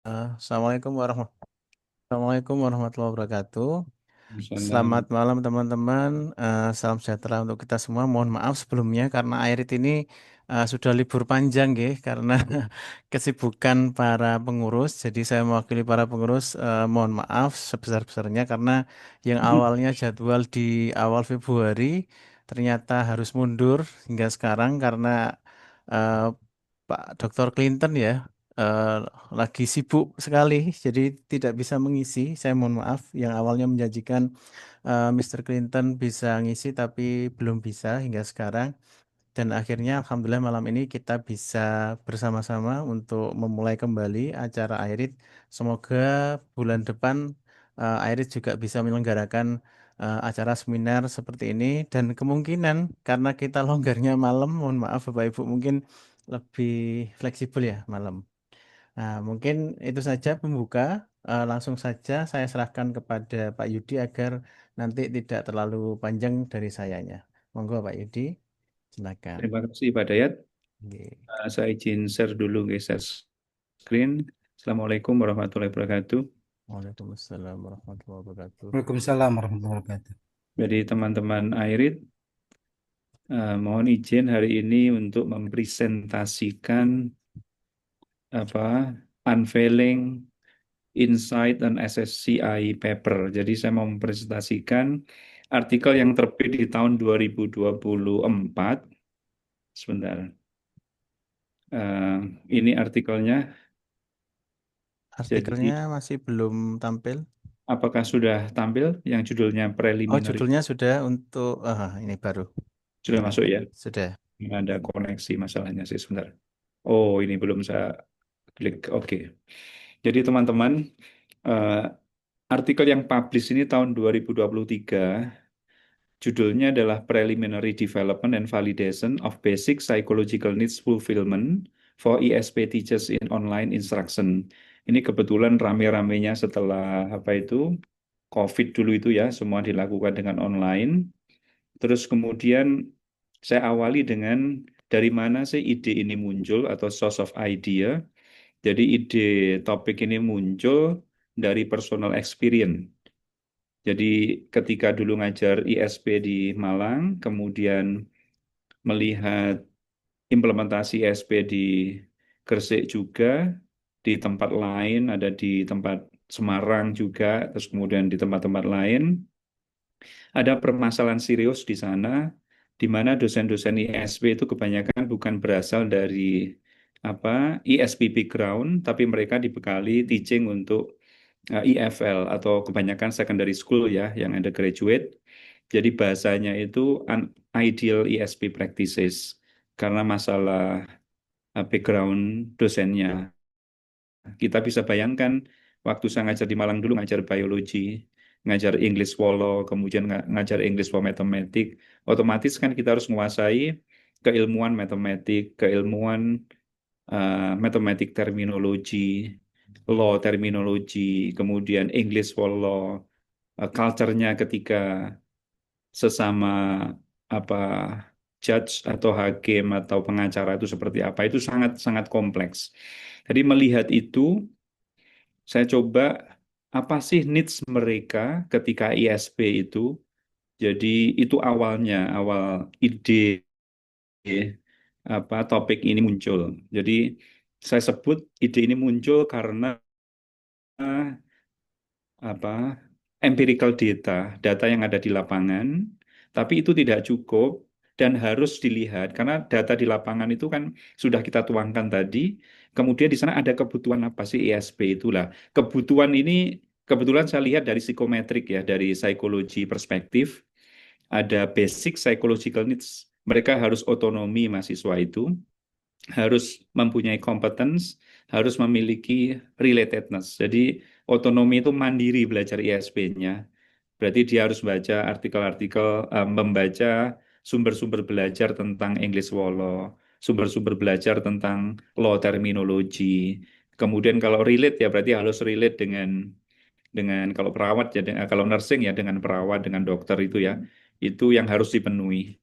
Assalamualaikum warahmatullahi wabarakatuh. Selamat Misalnya, malam teman-teman. Salam sejahtera untuk kita semua. Mohon maaf sebelumnya karena Airit ini sudah libur panjang ya karena kesibukan para pengurus. Jadi saya mewakili para pengurus. Mohon maaf sebesar-besarnya karena yang awalnya jadwal di awal Februari ternyata harus mundur hingga sekarang karena eh, Pak Dr. Clinton ya eh, lagi sibuk sekali, jadi tidak bisa mengisi. Saya mohon maaf, yang awalnya menjanjikan Mr. Clinton bisa ngisi, tapi belum bisa hingga sekarang. Dan akhirnya, alhamdulillah malam ini kita bisa bersama-sama untuk memulai kembali acara Airit. Semoga bulan depan Airit juga bisa menyelenggarakan acara seminar seperti ini. Dan kemungkinan karena kita longgarnya malam, mohon maaf Bapak Ibu, mungkin lebih fleksibel ya malam. Nah, mungkin itu saja pembuka. Langsung saja saya serahkan kepada Pak Yudi agar nanti tidak terlalu panjang dari sayanya. Monggo Pak Yudi, silakan. terima kasih Pak Dayat. Oke. Saya izin share dulu guys, share screen. Assalamualaikum warahmatullahi wabarakatuh. Waalaikumsalam warahmatullahi wabarakatuh. Waalaikumsalam warahmatullahi wabarakatuh. Jadi teman-teman Airit, mohon izin hari ini untuk mempresentasikan apa unveiling insight dan SSCI paper. Jadi saya mau mempresentasikan artikel yang terbit di tahun 2024. Sebentar. Eh, ini artikelnya. Artikelnya Jadi masih belum tampil. apakah sudah tampil yang judulnya Oh, preliminary? judulnya sudah untuk ini baru. Sudah Ya, masuk ya? sudah. Ada koneksi masalahnya sih sebentar. Oh, ini belum saya klik. Oke. Jadi teman-teman, eh, artikel yang publish ini tahun 2023, judulnya adalah Preliminary Development and Validation of Basic Psychological Needs Fulfillment for ESP Teachers in Online Instruction. Ini kebetulan rame-ramenya setelah apa itu? COVID dulu itu ya, semua dilakukan dengan online. Terus kemudian saya awali dengan dari mana sih ide ini muncul atau source of idea. Jadi ide topik ini muncul dari personal experience. Jadi ketika dulu ngajar ISP di Malang, kemudian melihat implementasi ISP di Gresik juga, di tempat lain, ada di tempat Semarang juga, terus kemudian di tempat-tempat lain. Ada permasalahan serius di sana, di mana dosen-dosen ISP itu kebanyakan bukan berasal dari apa ISP background, tapi mereka dibekali teaching untuk IFL atau kebanyakan secondary school ya, yang undergraduate. Jadi bahasanya itu ideal ISP practices karena masalah background dosennya. Kita bisa bayangkan waktu saya ngajar di Malang dulu ngajar biologi, ngajar English Wolo, kemudian ngajar English for Mathematik, otomatis kan kita harus menguasai keilmuan matematik, keilmuan matematik terminologi, law terminologi, kemudian English for law, culture-nya ketika sesama apa judge atau hakim atau pengacara itu seperti apa, itu sangat sangat kompleks. Jadi melihat itu saya coba apa sih needs mereka ketika ISP itu. Jadi itu awalnya, awal ide apa topik ini muncul. Jadi saya sebut ide ini muncul karena apa empirical data, data yang ada di lapangan, tapi itu tidak cukup dan harus dilihat karena data di lapangan itu kan sudah kita tuangkan tadi. Kemudian di sana ada kebutuhan apa sih ISP itulah. Kebutuhan ini kebetulan saya lihat dari psikometrik ya, dari psikologi perspektif, ada basic psychological needs. Mereka harus otonomi mahasiswa itu, harus mempunyai competence, harus memiliki relatedness. Jadi otonomi itu mandiri belajar ISP-nya. Berarti dia harus baca artikel-artikel, membaca sumber-sumber belajar tentang English Wolo, sumber-sumber belajar tentang law terminologi. Kemudian kalau relate ya berarti harus relate dengan kalau perawat ya, kalau nursing ya dengan perawat, dengan dokter itu ya. Itu yang harus dipenuhi.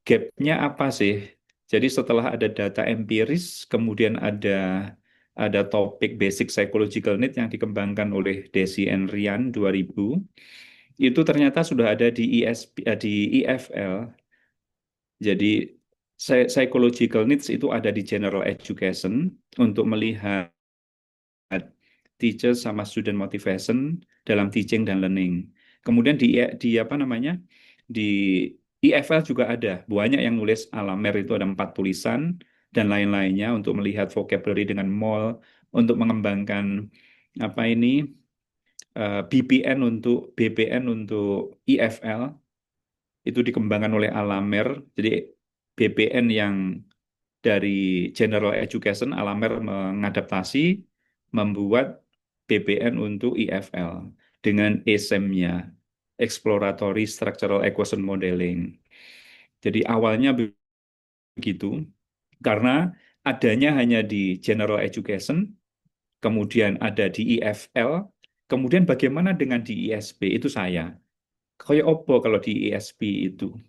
Gapnya apa sih? Jadi setelah ada data empiris, kemudian ada ada topik Basic Psychological Need yang dikembangkan oleh Desi and Rian 2000. Itu ternyata sudah ada di di EFL. Jadi psychological needs itu ada di general education untuk melihat teacher sama student motivation dalam teaching dan learning. Kemudian di apa namanya? Di EFL juga ada banyak yang nulis Alamer itu ada 4 tulisan dan lain-lainnya untuk melihat vocabulary dengan mall, untuk mengembangkan apa ini BPN untuk BPN untuk EFL itu dikembangkan oleh Alamer. Jadi BPN yang dari General Education, Alamer mengadaptasi, membuat BPN untuk EFL dengan ESEM-nya, Exploratory Structural Equation Modeling. Jadi awalnya begitu, karena adanya hanya di General Education, kemudian ada di EFL, kemudian bagaimana dengan di ISP, itu saya. Kayak opo kalau di ISP itu,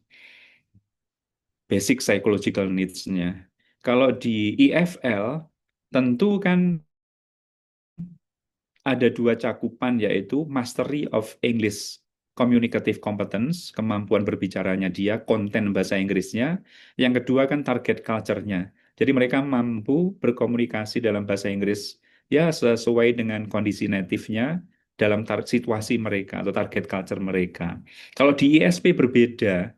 Basic Psychological Needs-nya. Kalau di EFL, tentu kan ada 2 cakupan yaitu Mastery of English Communicative Competence, kemampuan berbicaranya dia, konten bahasa Inggrisnya. Yang kedua kan target culture-nya. Jadi mereka mampu berkomunikasi dalam bahasa Inggris ya sesuai dengan kondisi native-nya dalam situasi mereka atau target culture mereka. Kalau di ISP berbeda.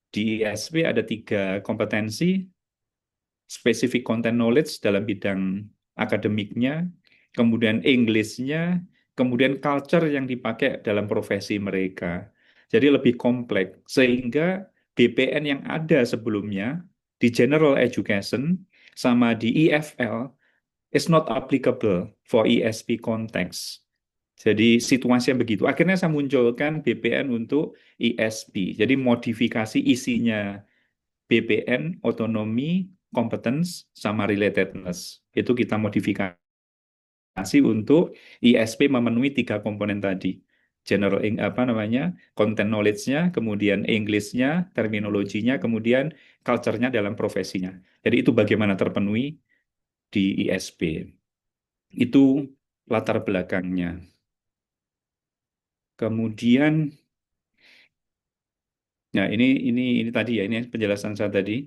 Di ISP ada 3 kompetensi, specific content knowledge dalam bidang akademiknya, kemudian English-nya, kemudian culture yang dipakai dalam profesi mereka. Jadi lebih kompleks, sehingga BPN yang ada sebelumnya di General Education sama di EFL is not applicable for ESP context. Jadi situasinya begitu. Akhirnya saya munculkan BPN untuk ESP. Jadi modifikasi isinya BPN, otonomi, competence, sama relatedness. Itu kita modifikasi untuk ISP memenuhi 3 komponen tadi. General apa namanya, content knowledge-nya, kemudian English-nya, terminologinya, kemudian culture-nya dalam profesinya. Jadi itu bagaimana terpenuhi di ISP. Itu latar belakangnya. Kemudian, nah ini tadi ya, ini penjelasan saya tadi.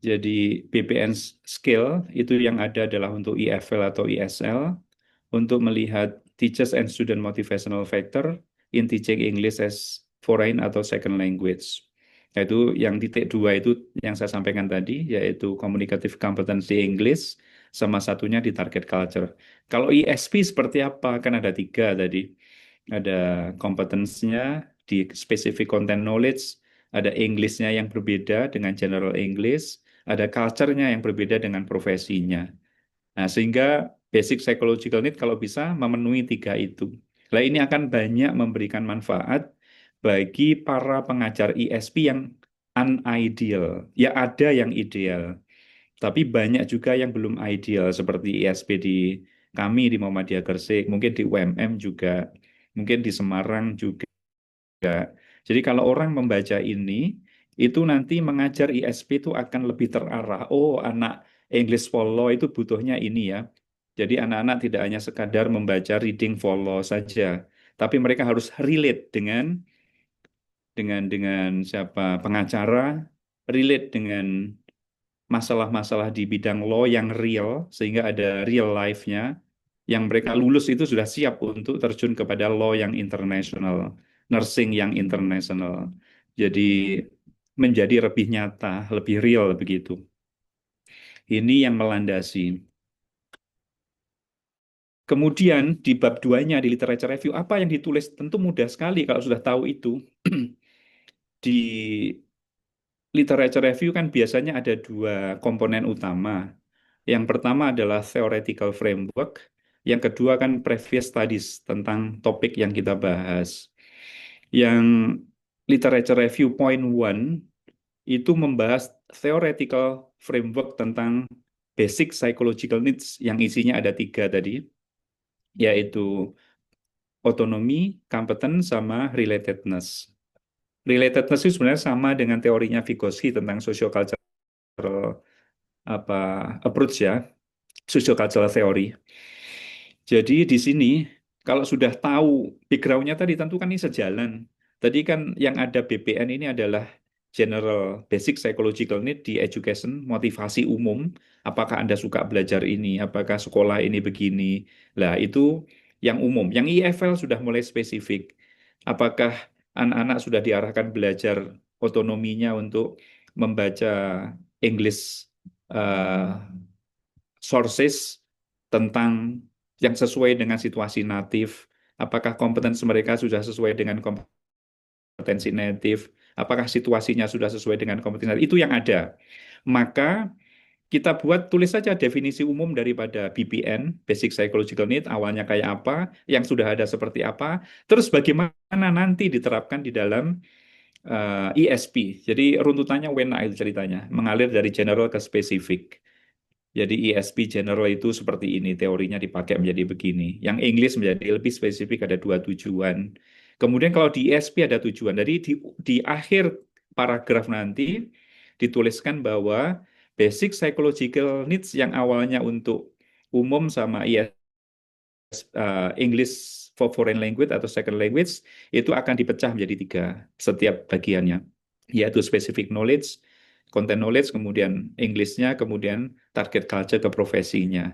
Jadi BPN scale itu yang ada adalah untuk EFL atau ESL untuk melihat teachers and student motivational factor in teaching English as foreign atau second language. Yaitu yang titik 2 itu yang saya sampaikan tadi, yaitu communicative competency English, sama satunya di target culture. Kalau ISP seperti apa? Kan ada 3 tadi. Ada competence-nya di specific content knowledge, ada English-nya yang berbeda dengan general English, ada culture-nya yang berbeda dengan profesinya. Nah, sehingga basic psychological need kalau bisa memenuhi 3 itu. Nah, ini akan banyak memberikan manfaat bagi para pengajar ISP yang unideal. Ya ada yang ideal, tapi banyak juga yang belum ideal seperti ISP di kami di Muhammadiyah Gresik, mungkin di UMM juga, mungkin di Semarang juga. Jadi kalau orang membaca ini, itu nanti mengajar ISP itu akan lebih terarah. Oh, anak English follow itu butuhnya ini ya. Jadi anak-anak tidak hanya sekadar membaca reading follow saja, tapi mereka harus relate dengan siapa pengacara, relate dengan masalah-masalah di bidang law yang real, sehingga ada real life-nya, yang mereka lulus itu sudah siap untuk terjun kepada law yang internasional, nursing yang internasional. Jadi menjadi lebih nyata, lebih real begitu. Ini yang melandasi. Kemudian di bab 2-nya di literature review, apa yang ditulis tentu mudah sekali kalau sudah tahu itu. Di literature review kan biasanya ada 2 komponen utama. Yang pertama adalah theoretical framework, yang kedua kan previous studies tentang topik yang kita bahas. Yang literature review point 1 itu membahas theoretical framework tentang basic psychological needs yang isinya ada 3 tadi, yaitu otonomi, competence, sama relatedness. Relatedness itu sebenarnya sama dengan teorinya Vygotsky tentang sociocultural apa approach ya. sociocultural theory. Jadi di sini kalau sudah tahu background-nya tadi tentu kan ini sejalan. Tadi kan yang ada BPN ini adalah General Basic Psychological Need di Education, motivasi umum. Apakah Anda suka belajar ini? Apakah sekolah ini begini? Lah itu yang umum. Yang IFL sudah mulai spesifik. Apakah anak-anak sudah diarahkan belajar otonominya untuk membaca English eh, sources tentang yang sesuai dengan situasi natif, apakah kompetensi mereka sudah sesuai dengan kompetensi native, apakah situasinya sudah sesuai dengan kompetensi native, itu yang ada. Maka kita buat tulis saja definisi umum daripada BPN, Basic Psychological Need, awalnya kayak apa, yang sudah ada seperti apa, terus bagaimana nanti diterapkan di dalam ESP. Jadi runtutannya wena itu ceritanya, mengalir dari general ke spesifik. Jadi ESP general itu seperti ini, teorinya dipakai menjadi begini. Yang English menjadi lebih spesifik ada dua tujuan. Kemudian kalau di ESP ada tujuan. Jadi di akhir paragraf nanti dituliskan bahwa basic psychological needs yang awalnya untuk umum sama English for foreign language atau second language itu akan dipecah menjadi tiga setiap bagiannya, yaitu specific knowledge, content knowledge, kemudian Englishnya, kemudian target culture ke profesinya.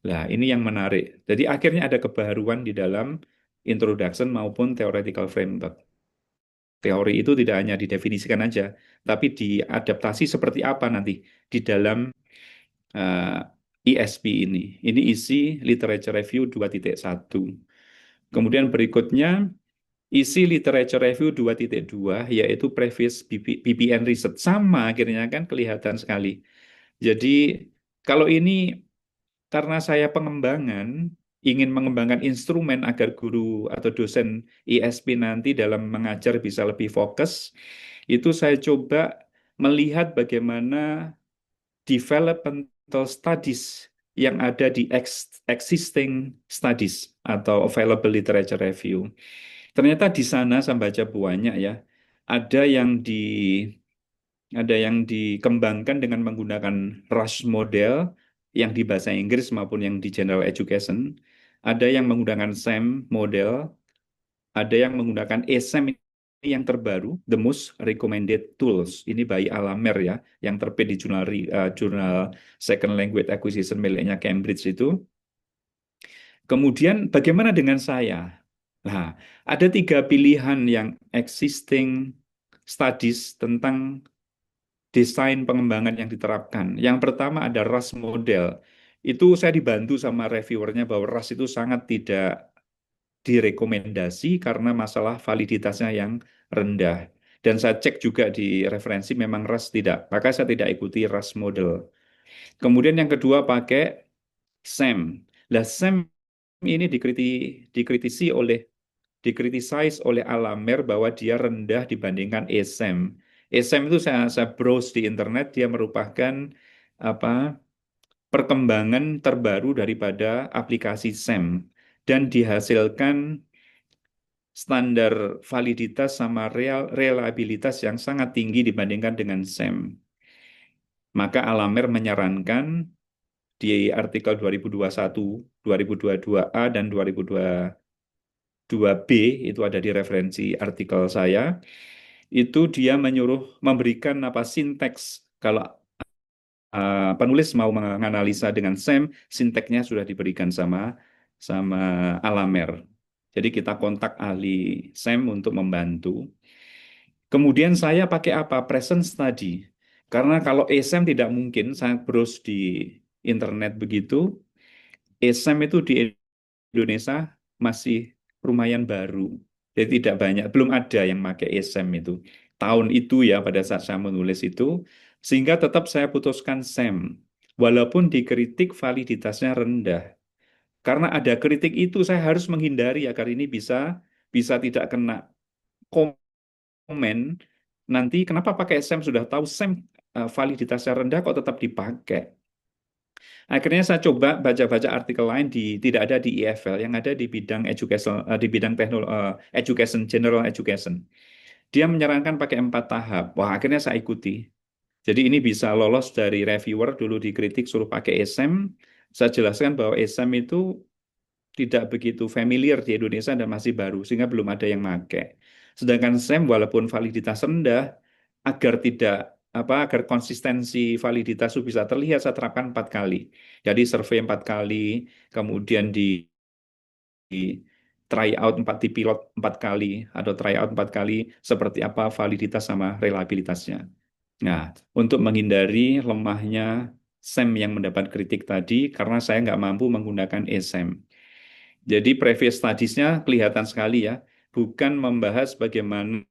Nah, ini yang menarik. Jadi akhirnya ada kebaruan di dalam introduction maupun theoretical framework. Teori itu tidak hanya didefinisikan aja, tapi diadaptasi seperti apa nanti di dalam eh, ESP ini. Ini isi literature review 2.1. Kemudian berikutnya isi literature review 2.2 yaitu previous BPN research. Sama akhirnya kan kelihatan sekali. Jadi kalau ini karena saya pengembangan, ingin mengembangkan instrumen agar guru atau dosen ISP nanti dalam mengajar bisa lebih fokus, itu saya coba melihat bagaimana developmental studies yang ada di existing studies atau available literature review. Ternyata di sana saya baca banyak ya, ada yang di ada yang dikembangkan dengan menggunakan Rush model yang di bahasa Inggris maupun yang di General Education. Ada yang menggunakan SAM model, ada yang menggunakan ESAM ini yang terbaru, the most recommended tools. Ini by Alamer ya, yang terbit di jurnal Second Language Acquisition miliknya Cambridge itu. Kemudian bagaimana dengan saya? Nah, ada tiga pilihan yang existing studies tentang desain pengembangan yang diterapkan. Yang pertama ada RAS model. Itu saya dibantu sama reviewernya bahwa RAS itu sangat tidak direkomendasi karena masalah validitasnya yang rendah. Dan saya cek juga di referensi memang RAS tidak. Maka saya tidak ikuti RAS model. Kemudian yang kedua pakai SAM. Lah SAM ini dikritisi oleh dikritisize oleh Alamer bahwa dia rendah dibandingkan ESAM. ESAM itu saya browse di internet, dia merupakan apa perkembangan terbaru daripada aplikasi SAM dan dihasilkan standar validitas sama reliabilitas yang sangat tinggi dibandingkan dengan SAM. Maka Alamer menyarankan di artikel 2021, 2022A dan 2022B itu ada di referensi artikel saya. Itu dia menyuruh memberikan apa sinteks kalau penulis mau menganalisa dengan SEM, sinteksnya sudah diberikan sama sama Alamer. Jadi kita kontak ahli SEM untuk membantu. Kemudian saya pakai apa? Present study. Karena kalau ESEM tidak mungkin, saya browse di internet begitu. ESEM itu di Indonesia masih lumayan baru. Jadi tidak banyak, belum ada yang pakai ESEM itu. Tahun itu ya pada saat saya menulis itu, sehingga tetap saya putuskan SEM. Walaupun dikritik validitasnya rendah. Karena ada kritik itu saya harus menghindari agar ini bisa bisa tidak kena komen. Nanti kenapa pakai SEM sudah tahu SEM validitasnya rendah kok tetap dipakai. Akhirnya saya coba baca-baca artikel lain tidak ada di EFL, yang ada di bidang education di bidang teknologi education general education. Dia menyarankan pakai 4 tahap. Wah, akhirnya saya ikuti. Jadi ini bisa lolos dari reviewer dulu dikritik suruh pakai ESEM, Saya jelaskan bahwa ESAM itu tidak begitu familiar di Indonesia dan masih baru, sehingga belum ada yang pakai. Sedangkan SEM walaupun validitas rendah, agar tidak agar konsistensi validitas itu bisa terlihat, saya terapkan 4 kali. Jadi survei 4 kali, kemudian di try out di pilot 4 kali, atau try out 4 kali seperti apa validitas sama reliabilitasnya. Nah, untuk menghindari lemahnya SEM yang mendapat kritik tadi, karena saya nggak mampu menggunakan eSEM. Jadi previous studies-nya kelihatan sekali ya, bukan membahas bagaimana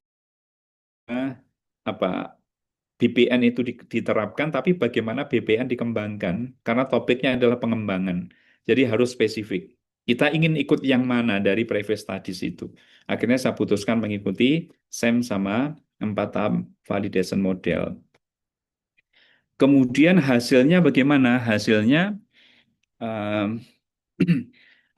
apa BPN itu diterapkan, tapi bagaimana BPN dikembangkan, karena topiknya adalah pengembangan. Jadi harus spesifik. Kita ingin ikut yang mana dari previous studies itu. Akhirnya saya putuskan mengikuti SEM sama 4 tahap validation model. Kemudian hasilnya bagaimana? Um,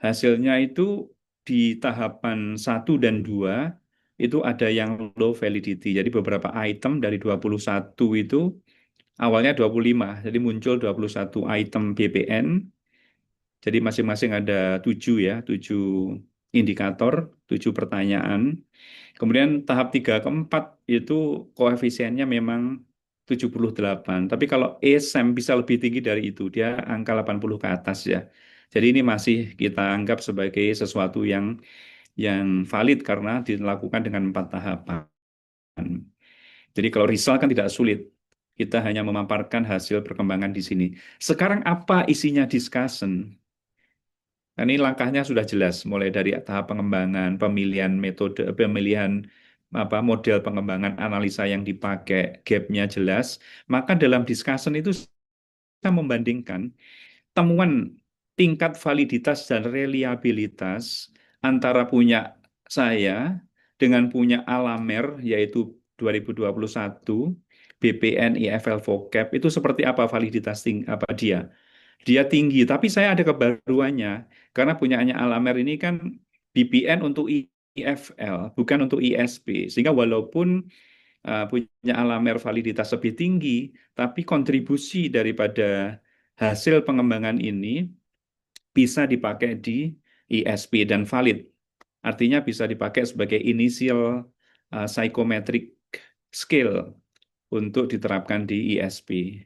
hasilnya itu di tahapan 1 dan 2 itu ada yang low validity. Jadi beberapa item dari 21 itu awalnya 25. Jadi muncul 21 item BPN. Jadi masing-masing ada 7 ya, 7 indikator, 7 pertanyaan. Kemudian tahap 3 ke 4 itu koefisiennya memang 78. Tapi kalau ESAM bisa lebih tinggi dari itu, dia angka 80 ke atas ya. Jadi ini masih kita anggap sebagai sesuatu yang valid karena dilakukan dengan 4 tahapan. Jadi kalau Rizal kan tidak sulit. Kita hanya memaparkan hasil perkembangan di sini. Sekarang apa isinya discussion? Nah, ini langkahnya sudah jelas, mulai dari tahap pengembangan, pemilihan metode, pemilihan model pengembangan analisa yang dipakai, gap-nya jelas. Maka dalam discussion itu kita membandingkan temuan tingkat validitas dan reliabilitas antara punya saya dengan punya Alamer, yaitu 2021, BPN IFL Vocab, itu seperti apa validitas apa dia. Dia tinggi, tapi saya ada kebaruannya. Karena punyanya Alamer ini kan BPN untuk IFL, bukan untuk ISP. Sehingga walaupun punya Alamer validitas lebih tinggi, tapi kontribusi daripada hasil pengembangan ini bisa dipakai di ISP dan valid. Artinya bisa dipakai sebagai initial psychometric scale untuk diterapkan di ISP.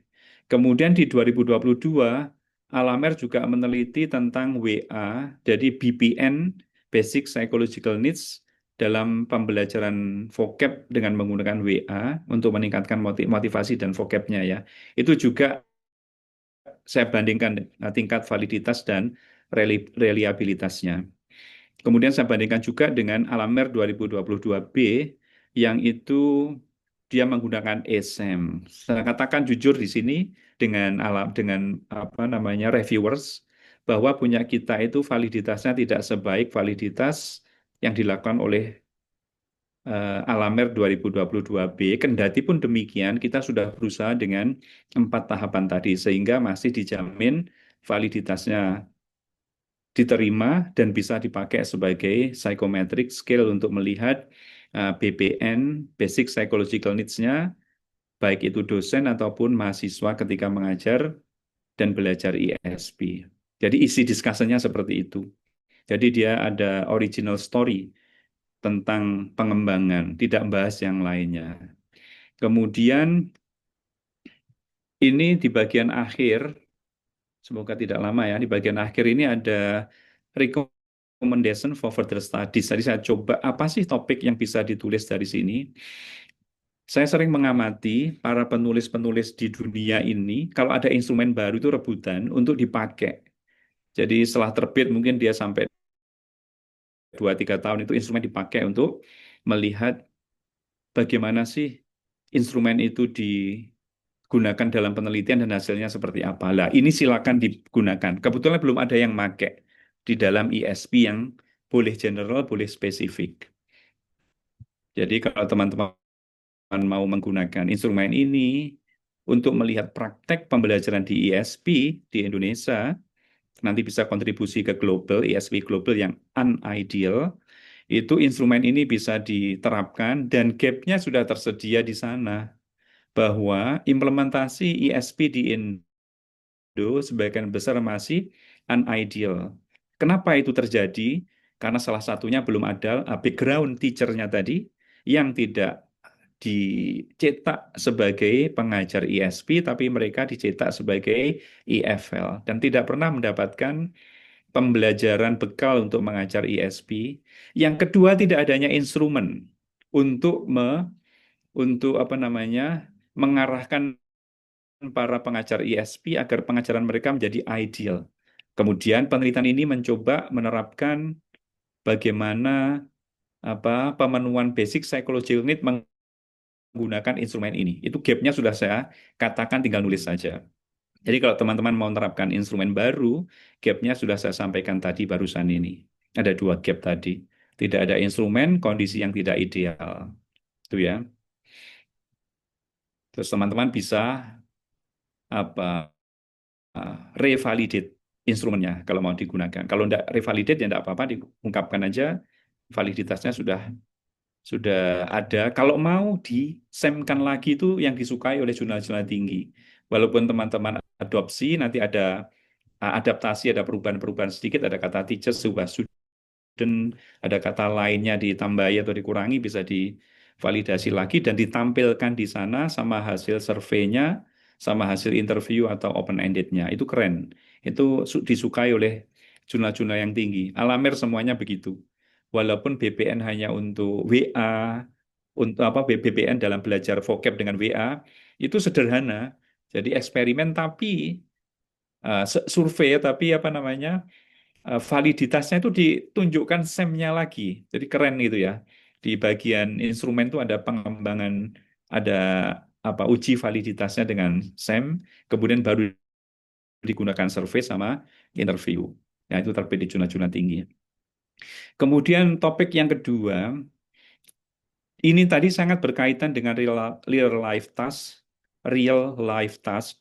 Kemudian di 2022, Alamer juga meneliti tentang WA, jadi BPN, Basic Psychological Needs, dalam pembelajaran vocab dengan menggunakan WA untuk meningkatkan motivasi dan vocabnya ya. Itu juga saya bandingkan tingkat validitas dan reliabilitasnya. Kemudian saya bandingkan juga dengan Alamer 2022B yang itu dia menggunakan ESEM. Saya katakan jujur di sini dengan reviewers bahwa punya kita itu validitasnya tidak sebaik validitas yang dilakukan oleh Alamer 2022B. Kendati pun demikian, kita sudah berusaha dengan 4 tahapan tadi sehingga masih dijamin validitasnya diterima dan bisa dipakai sebagai psychometric scale untuk melihat BPN, Basic Psychological Needs-nya, baik itu dosen ataupun mahasiswa ketika mengajar dan belajar ISP. Jadi isi discussion-nya seperti itu. Jadi dia ada original story tentang pengembangan, tidak membahas yang lainnya. Kemudian ini di bagian akhir, semoga tidak lama ya, di bagian akhir ini ada recommendation for further studies. Jadi saya coba apa sih topik yang bisa ditulis dari sini. Saya sering mengamati para penulis-penulis di dunia ini, kalau ada instrumen baru itu rebutan untuk dipakai. Jadi setelah terbit mungkin dia sampai 2-3 tahun itu instrumen dipakai untuk melihat bagaimana sih instrumen itu digunakan dalam penelitian dan hasilnya seperti apa. Lah, ini silakan digunakan. Kebetulan belum ada yang pakai di dalam ISP yang boleh general, boleh spesifik. Jadi kalau teman-teman mau menggunakan instrumen ini untuk melihat praktek pembelajaran di ISP di Indonesia, nanti bisa kontribusi ke global, ISP global yang unideal, itu instrumen ini bisa diterapkan dan gap-nya sudah tersedia di sana bahwa implementasi ISP di sebagian besar masih unideal. Kenapa itu terjadi? Karena salah satunya belum ada background teacher-nya tadi yang tidak dicetak sebagai pengajar ISP, tapi mereka dicetak sebagai IFL dan tidak pernah mendapatkan pembelajaran bekal untuk mengajar ISP. Yang kedua, tidak adanya instrumen untuk untuk apa namanya mengarahkan para pengajar ISP agar pengajaran mereka menjadi ideal. Kemudian penelitian ini mencoba menerapkan bagaimana pemenuhan basic psychological need menggunakan instrumen ini. Itu gapnya sudah saya katakan, tinggal nulis saja. Jadi kalau teman-teman mau menerapkan instrumen baru, gapnya sudah saya sampaikan tadi barusan ini. Ada dua gap tadi. Tidak ada instrumen, kondisi yang tidak ideal. Itu ya. Terus teman-teman bisa apa revalidate instrumennya kalau mau digunakan. Kalau tidak revalidate ya tidak apa-apa, diungkapkan aja validitasnya sudah ada. Kalau mau disemkan lagi itu yang disukai oleh jurnal-jurnal tinggi. Walaupun teman-teman adopsi, nanti ada adaptasi, ada perubahan-perubahan sedikit, ada kata teachers, ubah student, ada kata lainnya ditambahi atau dikurangi, bisa divalidasi lagi dan ditampilkan di sana sama hasil surveinya, sama hasil interview atau open-ended-nya. Itu keren. Itu disukai oleh jurnal-jurnal yang tinggi. Alamer semuanya begitu. Walaupun BPN hanya untuk WA, untuk BPN dalam belajar vocab dengan WA, itu sederhana. Jadi eksperimen tapi survei tapi apa namanya validitasnya itu ditunjukkan SEM-nya lagi. Jadi keren itu ya. Di bagian instrumen itu ada pengembangan, ada uji validitasnya dengan SEM, kemudian baru digunakan survei sama interview. Ya itu terbit di jurnal-jurnal tinggi. Kemudian topik yang kedua, ini tadi sangat berkaitan dengan real life task, real life task.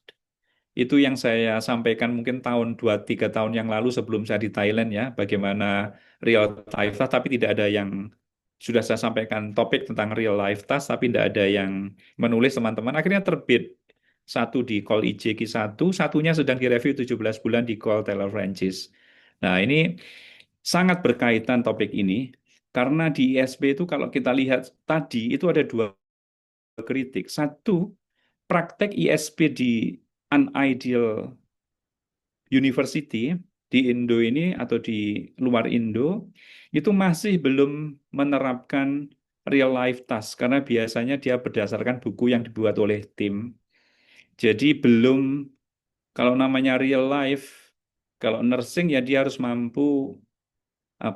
Itu yang saya sampaikan mungkin tahun 2-3 tahun yang lalu sebelum saya di Thailand ya, bagaimana real life task, tapi tidak ada yang sudah saya sampaikan topik tentang real life task, tapi tidak ada yang menulis teman-teman. Akhirnya terbit satu di Call IJQ satu, satunya sedang direview 17 bulan di Call Taylor Francis. Nah ini sangat berkaitan topik ini, karena di ISP itu kalau kita lihat tadi, itu ada dua kritik. Satu, praktek ISP di unideal university di Indo ini atau di luar Indo itu masih belum menerapkan real life task karena biasanya dia berdasarkan buku yang dibuat oleh tim. Jadi belum, kalau namanya real life, kalau nursing ya dia harus mampu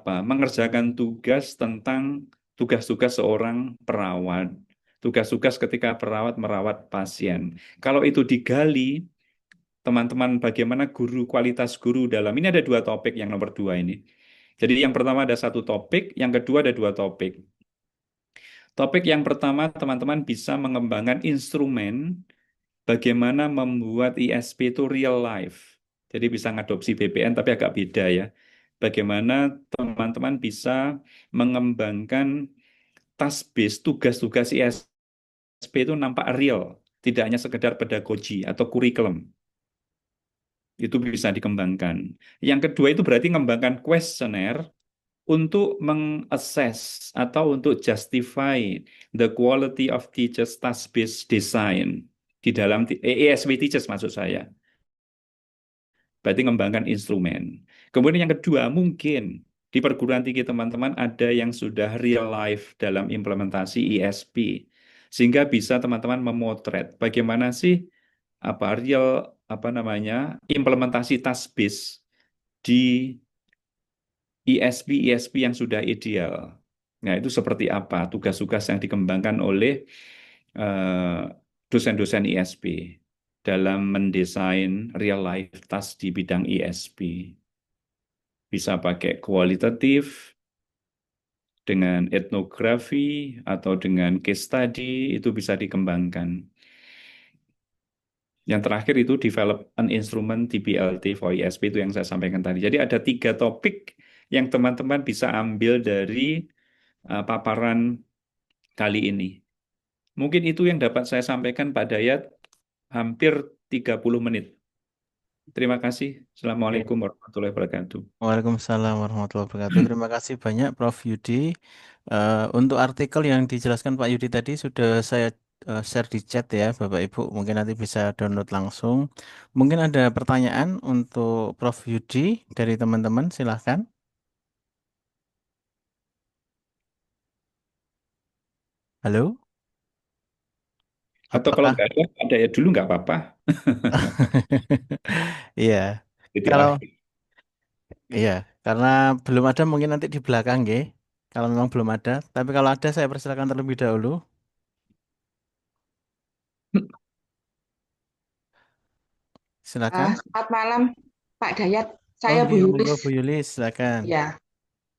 mengerjakan tugas tentang tugas-tugas seorang perawat. Tugas-tugas ketika perawat merawat pasien. Kalau itu digali, teman-teman, bagaimana guru, kualitas guru dalam ini ada dua topik yang nomor dua ini. Jadi yang pertama ada satu topik, yang kedua ada dua topik. Topik yang pertama teman-teman bisa mengembangkan instrumen bagaimana membuat ISP itu real life. Jadi bisa ngadopsi BPN tapi agak beda ya. Bagaimana teman-teman bisa mengembangkan task base tugas-tugas ISP itu nampak real, tidak hanya sekedar pedagogi atau kurikulum. Itu bisa dikembangkan. Yang kedua itu berarti mengembangkan kuesioner untuk mengakses atau untuk justify the quality of teachers task-based design di dalam ESW teachers maksud saya. Berarti mengembangkan instrumen. Kemudian yang kedua mungkin di perguruan tinggi teman-teman ada yang sudah real life dalam implementasi ISP. Sehingga bisa teman-teman memotret bagaimana sih real implementasi task base di ISP yang sudah ideal. Nah, itu seperti apa tugas-tugas yang dikembangkan oleh eh, dosen-dosen ISP dalam mendesain real life task di bidang ISP. Bisa pakai kualitatif dengan etnografi atau dengan case study itu bisa dikembangkan. Yang terakhir itu develop an instrument TPLT for ISP itu yang saya sampaikan tadi. Jadi ada tiga topik yang teman-teman bisa ambil dari paparan kali ini. Mungkin itu yang dapat saya sampaikan Pak Dayat, hampir 30 menit. Terima kasih. Oke. Assalamualaikum warahmatullahi wabarakatuh. Waalaikumsalam warahmatullahi wabarakatuh. Terima kasih banyak Prof. Yudi. Untuk artikel yang dijelaskan Pak Yudi tadi sudah saya share di chat ya, Bapak Ibu. Mungkin nanti bisa download langsung. Mungkin ada pertanyaan untuk Prof. Yudi dari teman-teman, silahkan. Halo, Atau kalau apakah? nggak ada ya dulu nggak apa-apa. Iya, Titik kalau akhir. iya, karena belum ada mungkin nanti di belakang, nggih. Kalau memang belum ada, tapi kalau ada saya persilakan terlebih dahulu. Silakan. Selamat malam, Pak Dayat. Oh, Saya Bu nggih, monggo Yulis. Bu Yulis, silakan. Ya,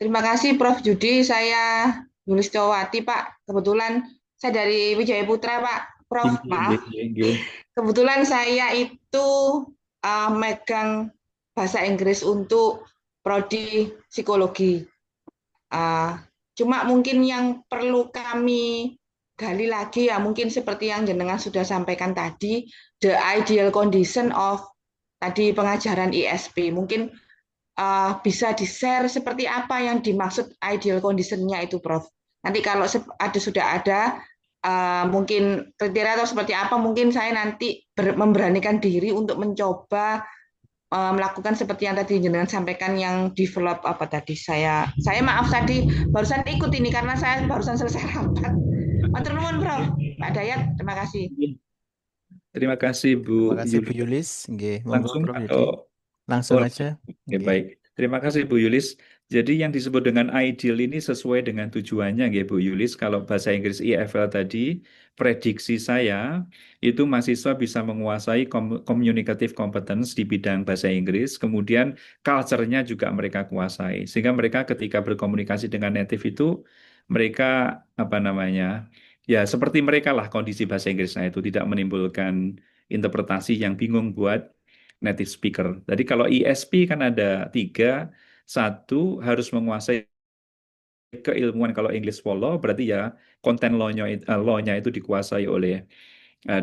terima kasih Prof. Judi. Saya Yulis Cowati, Pak. Kebetulan saya dari Wijaya Putra, Pak. Prof, Tinggi, maaf. tinggi, tinggi. Kebetulan saya itu megang bahasa Inggris untuk prodi psikologi. Uh, Cuma mungkin yang perlu kami gali lagi ya, mungkin seperti yang jenengan sudah sampaikan tadi, the ideal condition of tadi pengajaran ISP. Mungkin bisa di-share seperti apa yang dimaksud ideal condition-nya itu, Prof. Nanti kalau sudah ada mungkin kriteria atau seperti apa, mungkin saya nanti memberanikan diri untuk mencoba melakukan seperti yang tadi jenengan sampaikan yang develop apa tadi saya maaf tadi barusan ikut ini karena saya barusan selesai rapat. Matur nuwun, Prof. Pak Dayat, terima kasih. Terima kasih Bu Terima kasih Bu Yuli. Yulis. Nggih, monggo Langsung Prof atau Yudi. Langsung oh, aja. oke, Nggih. baik. Terima kasih Bu Yulis. Jadi yang disebut dengan ideal ini sesuai dengan tujuannya ya Bu Yulis. Kalau bahasa Inggris EFL tadi, prediksi saya itu mahasiswa bisa menguasai communicative competence di bidang bahasa Inggris, kemudian culture-nya juga mereka kuasai. Sehingga mereka ketika berkomunikasi dengan native itu, mereka apa namanya, ya seperti mereka lah kondisi bahasa Inggrisnya itu tidak menimbulkan interpretasi yang bingung buat native speaker. Jadi kalau ESP kan ada tiga, satu harus menguasai keilmuan kalau English for Law berarti ya konten law-nya itu dikuasai oleh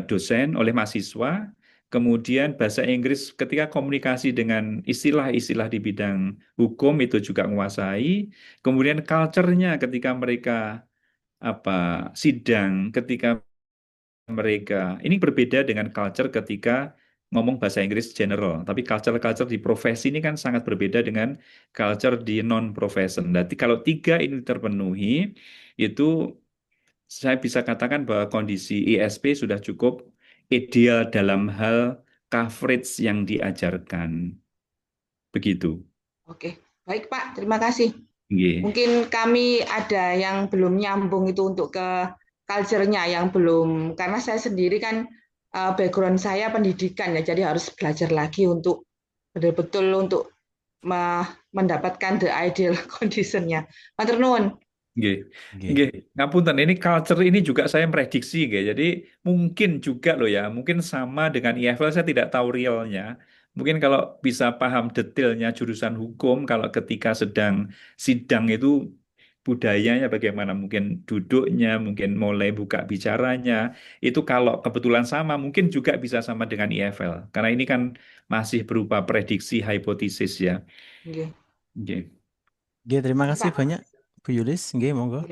dosen, oleh mahasiswa. Kemudian bahasa Inggris ketika komunikasi dengan istilah-istilah di bidang hukum itu juga menguasai. Kemudian culture-nya ketika mereka apa sidang, ketika mereka. Ini berbeda dengan culture ketika ngomong bahasa Inggris general, tapi culture-culture di profesi ini kan sangat berbeda dengan culture di non-profession. Jadi kalau tiga ini terpenuhi, itu saya bisa katakan bahwa kondisi ISP sudah cukup ideal dalam hal coverage yang diajarkan. Begitu. Oke, baik Pak, terima kasih. Nggih. Mungkin kami ada yang belum nyambung itu untuk ke culture-nya yang belum, karena saya sendiri kan background saya pendidikan ya, jadi harus belajar lagi untuk betul-betul untuk mendapatkan the ideal condition-nya. Matur nuwun. Nggih. Nggih. Nggih. Ngapunten, ini culture ini juga saya prediksi nggih. Jadi mungkin juga loh ya, mungkin sama dengan IFL saya tidak tahu realnya. Mungkin kalau bisa paham detailnya jurusan hukum, kalau ketika sedang sidang itu budayanya bagaimana, mungkin duduknya, mungkin mulai buka bicaranya, itu kalau kebetulan sama, mungkin juga bisa sama dengan IFL. Karena ini kan masih berupa prediksi, hipotesis ya. Nggih. Nggih. Nggih, terima kasih Pak. banyak Bu Yulis. Nggih, monggo.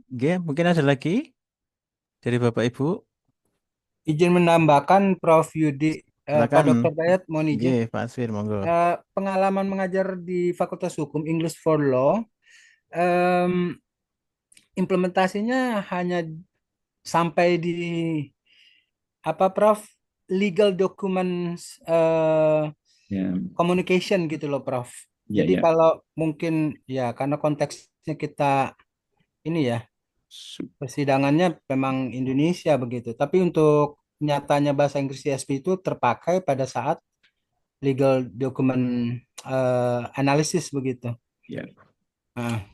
Nggih, mungkin ada lagi dari Bapak Ibu. Izin menambahkan Prof. Yudi, Pak Silakan. Dr. Dayat, mohon izin. Nggih, Pak Asfir, monggo. Pengalaman mengajar di Fakultas Hukum English for Law, em, implementasinya hanya sampai di apa, Prof? Legal documents Ya, communication gitu loh, Prof. ya, Jadi ya. kalau mungkin ya karena konteksnya kita ini ya persidangannya memang Indonesia begitu. Tapi untuk nyatanya bahasa Inggris CSP itu terpakai pada saat legal document analisis begitu. Ya. Nah,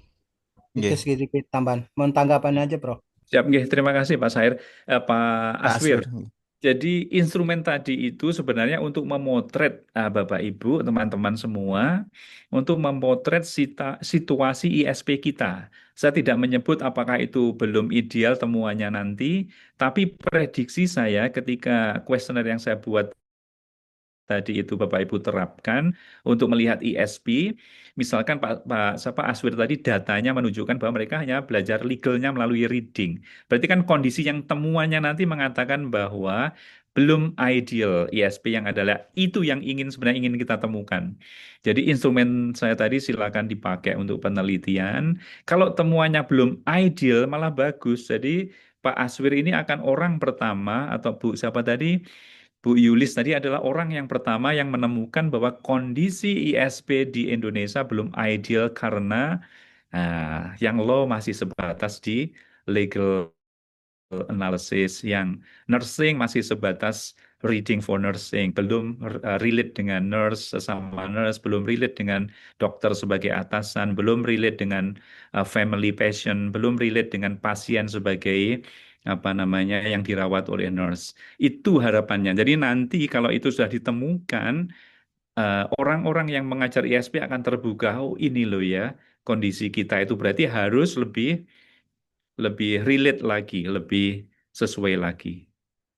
itu Nggih, sedikit tambahan. Mohon tanggapan aja, Bro. Siap, nggih. Terima kasih Pak Sair. Pak Pak Aswir. Asfir. Jadi instrumen tadi itu sebenarnya untuk memotret Bapak Ibu, teman-teman semua, untuk memotret situasi ISP kita. Saya tidak menyebut apakah itu belum ideal temuannya nanti, tapi prediksi saya ketika kuesioner yang saya buat tadi itu Bapak Ibu terapkan untuk melihat ISP, misalkan siapa Aswir tadi datanya menunjukkan bahwa mereka hanya belajar legalnya melalui reading. Berarti kan kondisi yang temuannya nanti mengatakan bahwa belum ideal ISP yang adalah itu yang sebenarnya ingin kita temukan. Jadi instrumen saya tadi silakan dipakai untuk penelitian. Kalau temuannya belum ideal malah bagus. Jadi Pak Aswir ini akan orang pertama atau Bu siapa tadi? Bu Yulis tadi adalah orang yang pertama yang menemukan bahwa kondisi ISP di Indonesia belum ideal karena yang law masih sebatas di legal analysis, yang nursing masih sebatas reading for nursing, belum relate dengan nurse sesama nurse, belum relate dengan dokter sebagai atasan, belum relate dengan family patient, belum relate dengan pasien sebagai apa namanya yang dirawat oleh nurse. Itu harapannya. Jadi nanti kalau itu sudah ditemukan, orang-orang yang mengajar ISP akan terbuka, oh ini loh ya, kondisi kita itu berarti harus lebih lebih relate lagi, lebih sesuai lagi.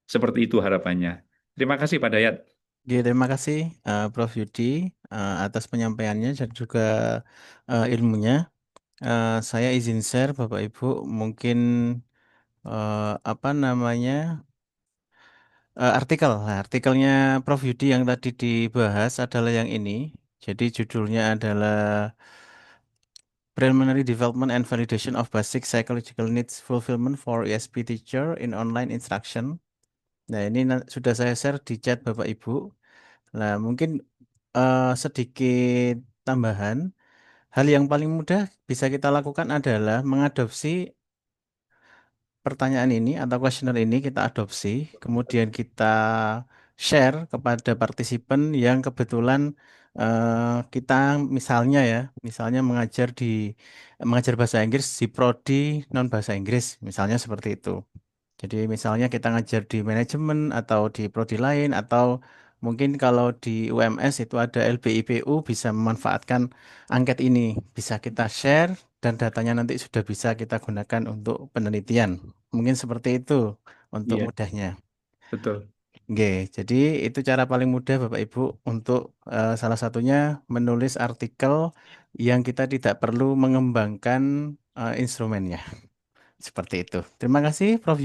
Seperti itu harapannya. Terima kasih Pak Dayat. Oke, terima kasih Prof. Yudi atas penyampaiannya dan juga ilmunya. Saya izin share Bapak Ibu, mungkin apa namanya artikel. Nah, artikelnya Prof. Yudi yang tadi dibahas adalah yang ini. Jadi judulnya adalah Preliminary Development and Validation of Basic Psychological Needs Fulfillment for ESP Teacher in Online Instruction. Nah, ini sudah saya share di chat Bapak Ibu. Nah, mungkin sedikit tambahan. Hal yang paling mudah bisa kita lakukan adalah mengadopsi pertanyaan ini atau kuesioner ini kita adopsi, kemudian kita share kepada partisipan yang kebetulan kita misalnya mengajar bahasa Inggris di prodi non bahasa Inggris, misalnya seperti itu. Jadi misalnya kita ngajar di manajemen atau di prodi lain atau mungkin kalau di UMS itu ada LBIPU bisa memanfaatkan angket ini. Bisa kita share dan datanya nanti sudah bisa kita gunakan untuk penelitian. Mungkin seperti itu untuk Iya, mudahnya. betul. Oke, jadi itu cara paling mudah Bapak Ibu untuk salah satunya menulis artikel yang kita tidak perlu mengembangkan instrumennya. Seperti itu. Terima kasih Prof.